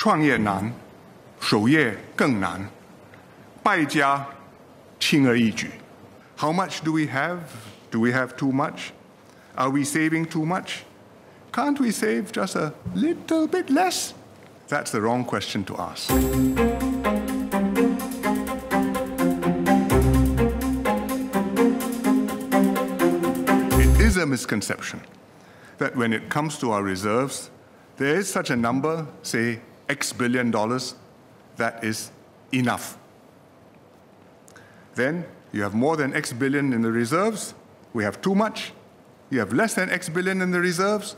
创业难，守业更难，败家轻而易举。How much do we have? Do we have too much? Are we saving too much? Can't we save just a little bit less? That's the wrong question to ask. It is a misconception that when it comes to our reserves, there is such a number, say X billion dollars, that is enough. Then you have more than X billion in the reserves, we have too much. You have less than X billion in the reserves,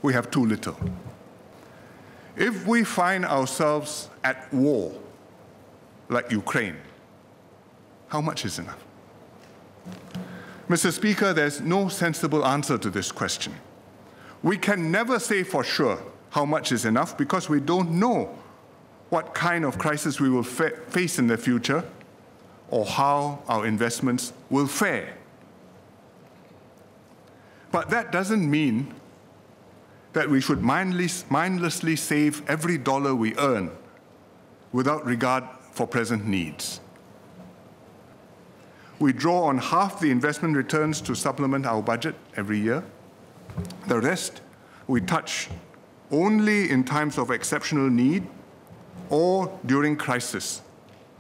we have too little. If we find ourselves at war, like Ukraine, how much is enough? Mr. Speaker, there's no sensible answer to this question. We can never say for sure how much is enough because we don't know what kind of crisis we will face in the future or how our investments will fare. But that doesn't mean that we should mindlessly save every dollar we earn without regard for present needs. We draw on half the investment returns to supplement our budget every year. The rest we touch only in times of exceptional need or during crisis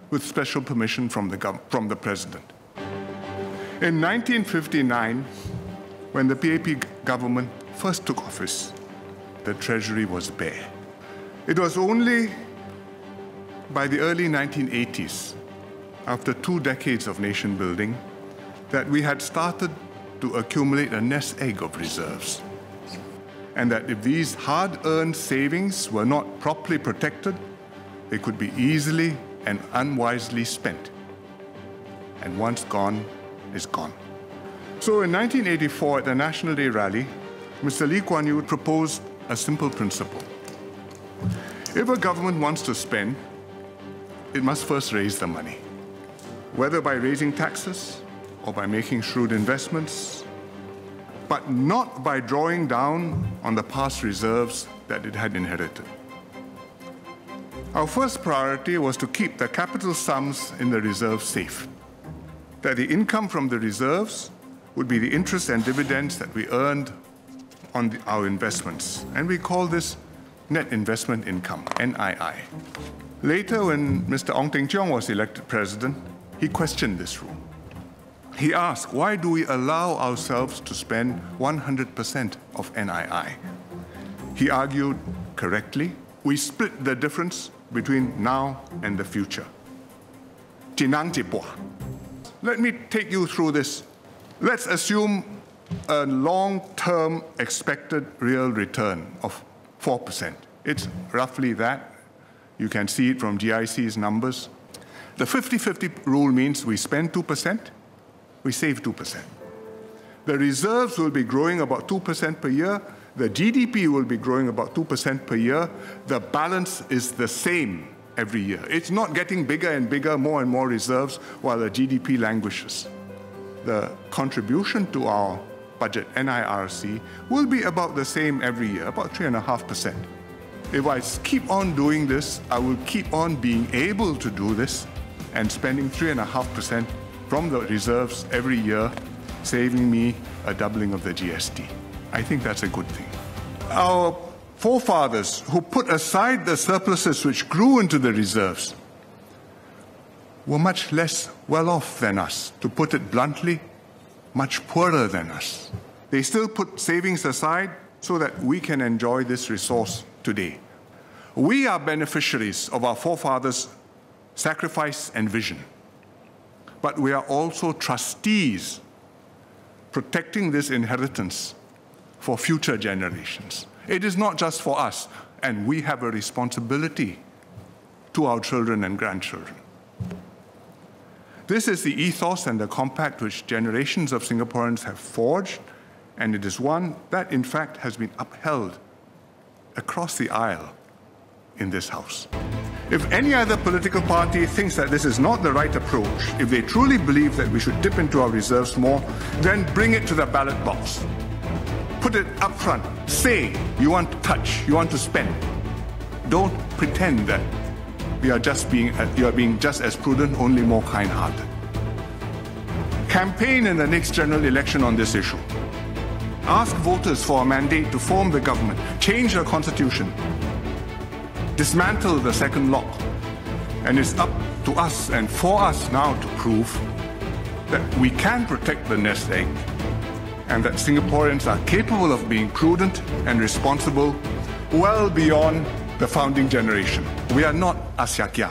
with special permission from the President. In 1959, when the PAP government first took office, the Treasury was bare. It was only by the early 1980s, after 2 decades of nation building, that we had started to accumulate a nest egg of reserves. And that if these hard-earned savings were not properly protected, they could be easily and unwisely spent. And once gone, is gone. So in 1984, at the National Day rally, Mr. Lee Kuan Yew proposed a simple principle. If a government wants to spend, it must first raise the money, whether by raising taxes or by making shrewd investments, but not by drawing down on the past reserves that it had inherited. Our first priority was to keep the capital sums in the reserves safe, that the income from the reserves would be the interest and dividends that we earned on our investments. And we call this net investment income, NII. Later, when Mr. Ong Teng Cheong was elected president, he questioned this rule. He asked, why do we allow ourselves to spend 100% of NII? He argued correctly, we split the difference between now and the future. Let me take you through this. Let's assume a long-term expected real return of 4%. It's roughly that. You can see it from GIC's numbers. The 50-50 rule means we spend 2%, we save 2%. The reserves will be growing about 2% per year. The GDP will be growing about 2% per year. The balance is the same every year. It's not getting bigger and bigger, more and more reserves, while the GDP languishes. The contribution to our budget, NIRC, will be about the same every year, about 3.5%. If I keep on doing this, I will keep on being able to do this and spending 3.5% from the reserves every year, saving me a doubling of the GST. I think that's a good thing. Our forefathers who put aside the surpluses which grew into the reserves were much less well off than us. To put it bluntly, much poorer than us. They still put savings aside so that we can enjoy this resource today. We are beneficiaries of our forefathers' sacrifice and vision. But we are also trustees protecting this inheritance for future generations. It is not just for us, and we have a responsibility to our children and grandchildren. This is the ethos and the compact which generations of Singaporeans have forged, and it is one that, in fact, has been upheld across the aisle in this House. If any other political party thinks that this is not the right approach, if they truly believe that we should dip into our reserves more, then bring it to the ballot box. Put it up front. Say you want to touch, you want to spend. don't pretend that you are being just as prudent, only more kind-hearted. Campaign in the next general election on this issue. Ask voters for a mandate to form the government, change the constitution, dismantle the second law. And it's up to us and for us now to prove that we can protect the nest egg and that Singaporeans are capable of being prudent and responsible well beyond the founding generation. We are not Sia Kia.